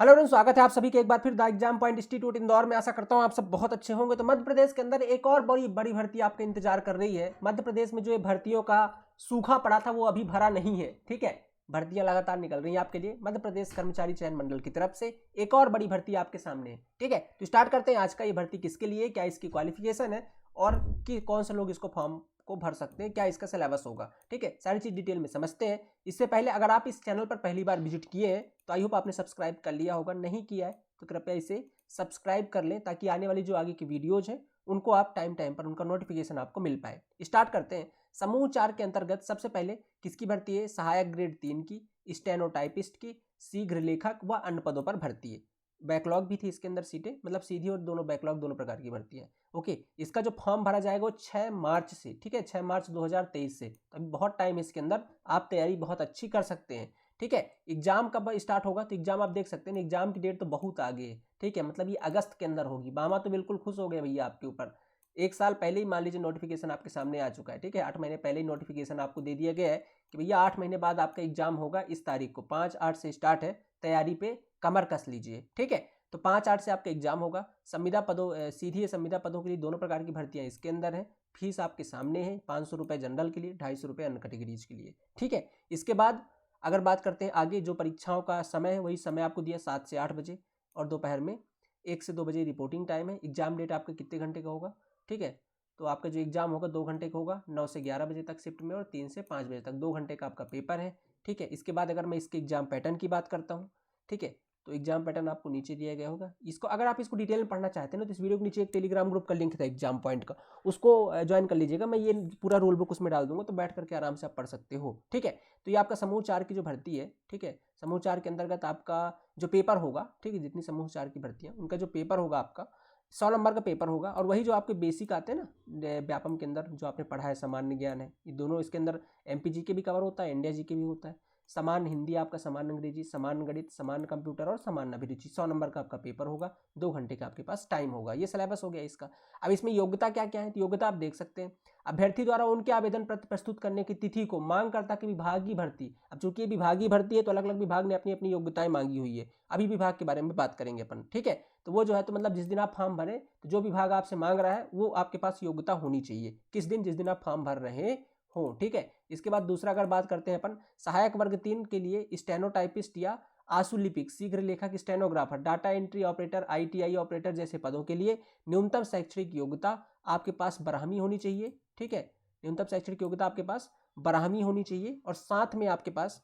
Hello everyone, स्वागत है आप सभी के एक बार फिर the exam point institute Indore में। आशा करता हूं आप सब बहुत अच्छे होंगे। तो मध्य प्रदेश के अंदर एक और बड़ी बड़ी भर्ती आपका इंतजार कर रही है। मध्य प्रदेश में जो ये भर्तियों का सूखा पड़ा था वो अभी भरा नहीं है। ठीक है, भर्तियां लगातार निकल रही हैं आपके लिए। मध्य प्रदेश कर्मचारी चयन मंडल की तरफ से एक और बड़ी भर्ती आपके सामने है। ठीक है, तो स्टार्ट करते हैं आज का। ये भर्ती किसके लिए, क्या इसकी क्वालिफिकेशन है और कि कौन से लोग इसको फॉर्म को भर सकते हैं, क्या इसका सिलेबस होगा। ठीक है, सारी चीज डिटेल में समझते हैं। इससे पहले अगर आप इस चैनल पर पहली बार विजिट किए हैं तो आई होप आपने सब्सक्राइब कर लिया होगा। नहीं किया है तो कृपया इसे सब्सक्राइब कर लें ताकि आने वाली जो आगे की वीडियोज हैं उनको आप टाइम टाइम पर उनका नोटिफिकेशन आपको मिल पाए। स्टार्ट करते हैं। समूह 4 के अंतर्गत सबसे पहले किसकी भर्ती है? सहायक ग्रेड 3 की, स्टेनोटाइपिस्ट की, शीघ्र लेखक व अन्य पदों पर भर्ती है। बैकलॉग भी थी इसके अंदर सीटें, मतलब सीधी और दोनों बैकलॉग दोनों प्रकार की भर्ती है। ओके, इसका जो फॉर्म भरा जाएगा वो 6 मार्च से। ठीक है, 6 मार्च 2023 से। तो अभी बहुत टाइम है इसके अंदर, आप तैयारी बहुत अच्छी कर सकते हैं। ठीक है, एग्जाम कब स्टार्ट होगा? तो एग्जाम आप देख सकते हैं, एग्जाम की डेट तो बहुत आगे है। ठीक है, मतलब ये अगस्त के अंदर होगी। मामा तो बिल्कुल खुश हो गए भैया आपके ऊपर। एक साल पहले ही मान लीजिए नोटिफिकेशन आपके सामने आ चुका है। ठीक है, 8 महीने पहले ही नोटिफिकेशन आपको दे दिया गया है कि भैया 8 महीने बाद आपका एग्जाम होगा। इस तारीख को 5/8 से स्टार्ट है। तैयारी पे कमर कस लीजिए। ठीक है, तो 5/8 से आपका एग्जाम होगा। संविदा पदों सीधी संविदा पदों के लिए दोनों प्रकार की भर्तियां इसके अंदर है। फीस आपके सामने है, 500 रुपये जनरल के लिए, 250 रुपये अन्य कैटेगरीज के लिए। ठीक है, इसके बाद अगर बात करते हैं आगे, जो परीक्षाओं का समय है वही समय आपको दिया 7 से 8 बजे, और दोपहर में 1 से 2 बजे रिपोर्टिंग टाइम है। एग्जाम डेट आपका कितने घंटे का होगा? ठीक है, तो आपका जो एग्जाम होगा 2 घंटे का होगा, 9 से 11 बजे तक शिफ्ट में, और 3 से 5 बजे तक 2 घंटे का आपका पेपर है। ठीक है, इसके बाद अगर मैं इसके एग्जाम पैटर्न की बात करता हूँ, ठीक है, तो एग्जाम पैटर्न आपको नीचे दिया गया होगा। इसको अगर आप इसको डिटेल में पढ़ना चाहते हैं ना, तो इस वीडियो के नीचे एक टेलीग्राम ग्रुप का लिंक था एग्जाम पॉइंट का, उसको ज्वाइन कर लीजिएगा। मैं ये पूरा रूल बुक उसमें डाल दूंगा, तो बैठ करके आराम से आप पढ़ सकते हो। ठीक है, तो ये आपका समूह 4 की जो भर्ती है। ठीक है, समूह 4 के अंतर्गत आपका जो पेपर होगा, ठीक है, जितनी समूह 4 की भर्ती है उनका जो पेपर होगा आपका 100 नंबर का पेपर होगा। और वही जो आपके बेसिक आते हैं ना व्यापम के अंदर, जो आपने पढ़ा है, सामान्य ज्ञान है, ये दोनों इसके अंदर एमपी जी के भी कवर होता है, इंडिया जी के भी होता है। समान हिंदी आपका, समान अंग्रेजी, समान गणित, समान कंप्यूटर और समान अभिरुचि, 100 नंबर का आपका पेपर होगा। 2 घंटे का आपके पास टाइम होगा। ये सिलेबस हो गया इसका। अब इसमें योग्यता क्या क्या है? तो योग्यता आप देख सकते हैं। अभ्यर्थी द्वारा उनके आवेदन पत्र प्रस्तुत करने की तिथि को मांगकर्ता की विभागीय भर्ती, अब चूंकि ये विभागीय भर्ती है तो अलग अलग विभाग ने अपनी अपनी योग्यताएं मांगी हुई है। अभी विभाग के बारे में बात करेंगे अपन। ठीक है, तो वो जो है, तो मतलब जिस दिन आप फॉर्म भरें तो जो विभाग आपसे मांग रहा है वो आपके पास योग्यता होनी चाहिए। किस दिन? जिस दिन आप फॉर्म भर रहे हो। ठीक है, इसके बाद दूसरा अगर बात करते हैं अपन, सहायक वर्ग 3 के लिए स्टेनोटाइपिस्ट या आशुलिपिक, शीघ्र लेखक, stenographer, data entry operator, ITI operator जैसे पदों के लिए न्यूनतम शैक्षणिक योग्यता आपके पास 12वीं होनी चाहिए। ठीक है, न्यूनतम शैक्षणिक योग्यता आपके पास 12वीं होनी चाहिए, और साथ में आपके पास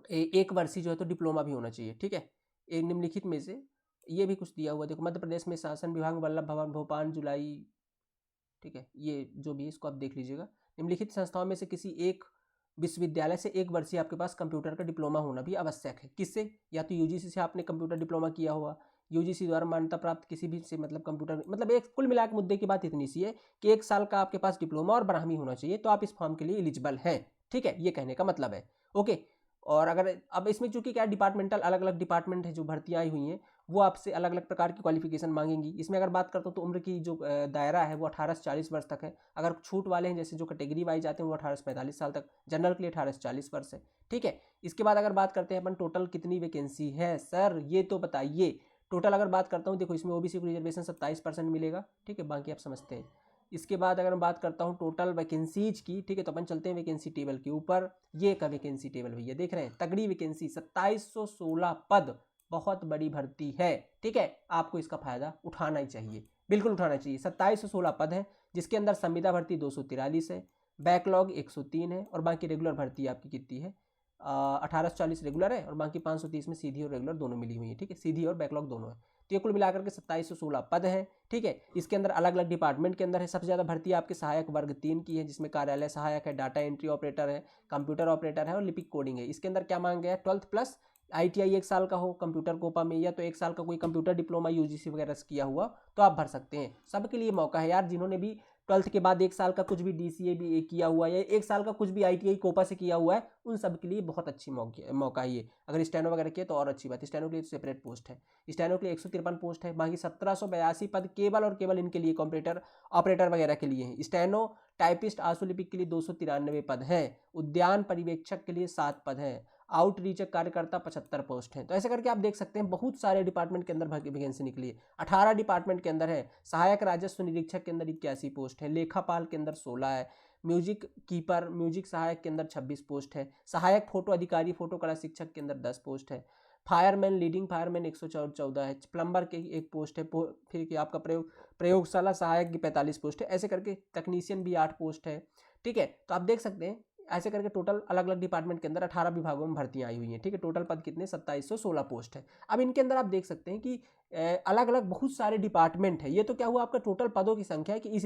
एक वर्षीय जो है तो डिप्लोमा भी होना चाहिए। ठीक है, एक निम्नलिखित में से ये भी कुछ दिया हुआ, देखो, मध्य प्रदेश में शासन विभाग, वल्लभ भवन, भोपाल, जुलाई। ठीक है, ये जो भी है इसको आप देख लीजिएगा। निम्नलिखित संस्थाओं में से किसी एक विश्वविद्यालय से 1 वर्षीय आपके पास कंप्यूटर का डिप्लोमा होना भी आवश्यक है। किससे? या तो यूजीसी से आपने कंप्यूटर डिप्लोमा किया हुआ, यूजीसी द्वारा मान्यता प्राप्त किसी भी से, मतलब कंप्यूटर, मतलब एक कुल मिलाकर मुद्दे की बात इतनी सी है कि 1 साल का आपके पास डिप्लोमा और 12वीं होना चाहिए, तो आप इस फॉर्म के लिए एलिजिबल हैं। ठीक है, ये कहने का मतलब है। ओके, और अगर अब इसमें चूंकि क्या डिपार्टमेंटल, अलग अलग डिपार्टमेंट है जो भर्तियां आई हुई हैं, वो आपसे अलग अलग प्रकार की क्वालिफिकेशन मांगेंगी। इसमें अगर बात करता हूँ तो उम्र की जो दायरा है वो 18 से 40 वर्ष तक है। अगर छूट वाले हैं, जैसे जो कैटेगरी वाइज आते हैं, वो 18 से 45 साल तक, जनरल के लिए 18 से 40 वर्ष है। ठीक है, इसके बाद अगर बात करते हैं अपन टोटल कितनी वैकेंसी है सर, ये तो बताइए। टोटल अगर बात करता हूँ, देखो, इसमें ओबीसी को रिजर्वेशन 27% मिलेगा। ठीक है, बाकी आप समझते हैं। इसके बाद अगर मैं बात करता हूँ टोटल वैकेंसीज की, ठीक है, तो अपन चलते हैं वैकेंसी टेबल के ऊपर। ये का वैकेंसी टेबल भैया देख रहे हैं, तगड़ी वैकेंसी, 2716 पद, बहुत बड़ी भर्ती है। ठीक है, आपको इसका फायदा उठाना ही चाहिए, बिल्कुल उठाना चाहिए। 2716 पद है, जिसके अंदर संविदा भर्ती 243 है, बैकलॉग 103 है, और बाकी रेगुलर भर्ती आपकी कितनी है? 1840 रेगुलर है, और बाकी 530 में सीधी और रेगुलर दोनों मिली हुई है। ठीक है, सीधी और बैकलॉग दोनों है। तो ये कुल मिलाकर के 2716 पद है। ठीक है, इसके अंदर अलग अलग डिपार्टमेंट के अंदर है। सबसे ज़्यादा भर्ती आपके सहायक वर्ग 3 की है, जिसमें कार्यालय सहायक है, डाटा एंट्री ऑपरेटर है, कंप्यूटर ऑपरेटर है, और लिपिक कोडिंग है। इसके अंदर क्या मांग गया है? 12th प्लस आईटीआई 1 साल का हो कंप्यूटर कोपा में, या तो 1 साल का कोई कंप्यूटर डिप्लोमा यूजीसी वगैरह से किया हुआ, तो आप भर सकते हैं। सबके लिए मौका है यार, जिन्होंने भी 12th के बाद 1 साल का कुछ भी डीसीए भी किया हुआ है, या 1 साल का कुछ भी आईटीआई कोपा से किया हुआ है, उन सब के लिए बहुत अच्छी मौका है ये। अगर स्टेनो वगैरह किया तो और अच्छी बात है। स्टेनो के लिए सेपरेट पोस्ट है, स्टेनो के लिए 153 पोस्ट है, बाकी 1782 पद केवल और केवल इनके लिए, कंप्यूटर ऑपरेटर वगैरह के लिए है। स्टेनो टाइपिस्ट आशुलिपिक के लिए 293 पद हैं। उद्यान पर्यवेक्षक के लिए 7 पद हैं। आउटरीच कार्यकर्ता 75 पोस्ट हैं। तो ऐसे करके आप देख सकते हैं बहुत सारे डिपार्टमेंट के अंदर वैकेंसी निकली है। 18 डिपार्टमेंट के अंदर है। सहायक राजस्व निरीक्षक के अंदर 81 पोस्ट है। लेखापाल के अंदर 16 है। म्यूजिक कीपर म्यूजिक सहायक के अंदर 26 पोस्ट है। सहायक फोटो अधिकारी फोटो कला शिक्षक के अंदर 10 पोस्ट है। फायरमैन लीडिंग फायरमैन 114 है। प्लम्बर के एक पोस्ट है। फिर कि आपका प्रयोगशाला सहायक की 45 पोस्ट है। ऐसे करके तकनीशियन भी 8 पोस्ट है। ठीक है, तो आप देख सकते हैं ऐसे करके टोटल अलग अलग डिपार्टमेंट के अंदर 18 विभागों में भर्तियां आई हुई हैं। ठीक है, टोटल पद कितने 2716 पोस्ट है। अब इनके अंदर आप देख सकते हैं कि अलग अलग बहुत सारे डिपार्टमेंट है। ये तो क्या हुआ आपका टोटल पदों की संख्या है कि इस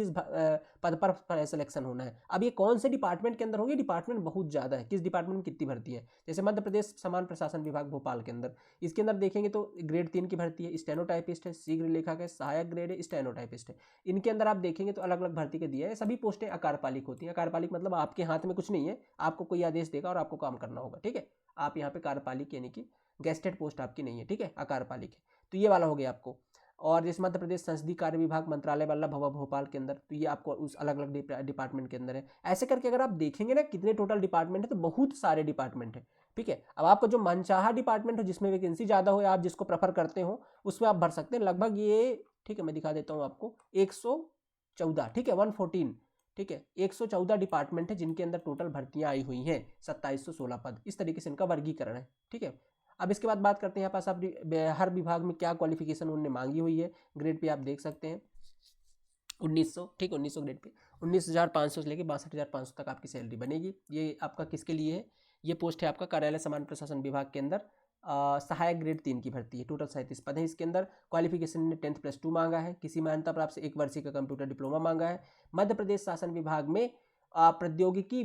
पद पर सिलेक्शन होना है। अब ये कौन से डिपार्टमेंट के अंदर होंगे? डिपार्टमेंट बहुत ज़्यादा है। किस डिपार्टमेंट में कितनी भर्ती है? जैसे मध्य प्रदेश समान प्रशासन विभाग भोपाल के अंदर, इसके अंदर देखेंगे तो ग्रेड 3 की भर्ती है। स्टेनोटाइपिस्ट है, शीघ्र लेखक है, सहायक ग्रेड है, स्टेनोटाइपिस्ट है। इनके अंदर आप देखेंगे तो अलग अलग भर्ती के दिया है। सभी पोस्टें अकारपालिक होती हैं। अकारपालिक मतलब आपके हाथ में कुछ नहीं है, आपको कोई आदेश देगा और आपको काम करना होगा। ठीक है, आप यहाँ पे कार्यपालिक यानी कि गेस्टेड पोस्ट आपकी नहीं है। ठीक है, अकारपालिक है। तो ये वाला हो गया आपको। और जैसे मध्य प्रदेश संसदीय कार्य विभाग मंत्रालय वाला भवन भोपाल के अंदर, तो ये आपको उस अलग अलग डिपार्टमेंट के अंदर है। ऐसे करके अगर आप देखेंगे ना कितने टोटल डिपार्टमेंट है, तो बहुत सारे डिपार्टमेंट है। ठीक है, अब आपका जो मनचाहा डिपार्टमेंट हो जिसमें वैकेंसी ज़्यादा हो, आप जिसको प्रेफर करते हो उसमें आप भर सकते हैं। लगभग ये, ठीक है मैं दिखा देता हूँ आपको, 114, ठीक है 114, ठीक है 114 डिपार्टमेंट है जिनके अंदर टोटल भर्तियां आई हुई हैं। 2716 पद, इस तरीके से इनका वर्गीकरण है। ठीक है, अब इसके बाद बात करते हैं यहाँ पास आप हर विभाग में क्या क्वालिफिकेशन उन्होंने मांगी हुई है। ग्रेड पे आप देख सकते हैं 1900, ठीक 1900 ग्रेड पे 19,500 से लेकर 62,500 तक आपकी सैलरी बनेगी। ये आपका किसके लिए है? ये पोस्ट है आपका कार्यालय समान प्रशासन विभाग के अंदर सहायक ग्रेड 3 की भर्ती है। टोटल 37 पद है। इसके अंदर क्वालिफिकेशन ने 10th + 2 मांगा है। किसी मान्यता प्राप्त से 1 वर्षीय का कंप्यूटर डिप्लोमा मांगा है। मध्य प्रदेश शासन विभाग में प्रौद्योगिकी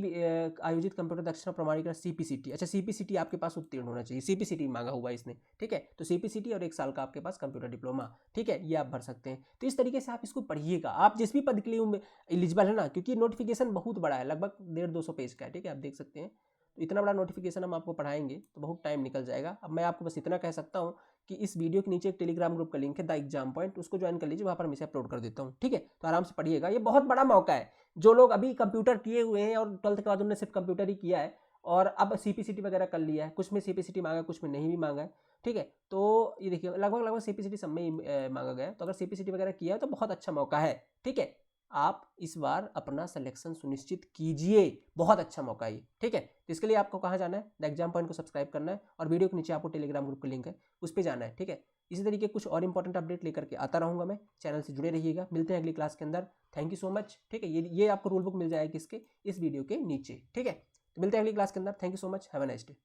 आयोजित कंप्यूटर दक्षता प्रमाणीकरण सीपीसीटी, अच्छा सीपीसीटी आपके पास उत्तीर्ण होना चाहिए। सीपीसीटी मांगा हुआ है इसने। ठीक है, तो सीपीसीटी और 1 साल का आपके पास कंप्यूटर डिप्लोमा, ठीक है, ये आप भर सकते हैं। तो इस तरीके से आप इसको पढ़िएगा। आप जिस भी पद के लिए एलिजिबल है ना, क्योंकि नोटिफिकेशन बहुत बड़ा है, लगभग 150-200 पेज का है। ठीक है, आप देख सकते हैं। तो इतना बड़ा नोटिफिकेशन हम आपको पढ़ाएंगे तो बहुत टाइम निकल जाएगा। अब मैं आपको बस इतना कह सकता हूँ कि इस वीडियो के नीचे एक टेलीग्राम ग्रुप का लिंक है द एग्जाम पॉइंट, उसको ज्वाइन कर लीजिए। वहाँ पर मैं इसे अपलोड कर देता हूँ। ठीक है, तो आराम से पढ़िएगा। ये बहुत बड़ा मौका है। जो लोग अभी कंप्यूटर किए हुए हैं और 12th के बाद उन्होंने सिर्फ कंप्यूटर ही किया है और अब सीपीसीटी वगैरह कर लिया है, कुछ में सीपीसीटी मांगा है, कुछ में नहीं भी मांगा है। ठीक है, तो ये देखिए लगभग सीपीसीटी सब में ही मांगा गया है। तो अगर सीपीसीटी वगैरह किया है तो बहुत अच्छा मौका है। ठीक है, आप इस बार अपना सिलेक्शन सुनिश्चित कीजिए, बहुत अच्छा मौका है। ठीक है, तो इसके लिए आपको कहाँ जाना है? द एग्जाम पॉइंट को सब्सक्राइब करना है और वीडियो के नीचे आपको टेलीग्राम ग्रुप का लिंक है, उस पर जाना है। ठीक है, इसी तरीके कुछ और इंपॉर्टेंट अपडेट लेकर के आता रहूँगा मैं। चैनल से जुड़े रहिएगा। मिलते हैं अगली क्लास के अंदर। Thank you so much. ठीक है, ये आपको रूल बुक मिल जाएगी इसके इस वीडियो के नीचे। ठीक है, तो मिलते हैं अगली क्लास के अंदर। Thank you so much. Have a nice day.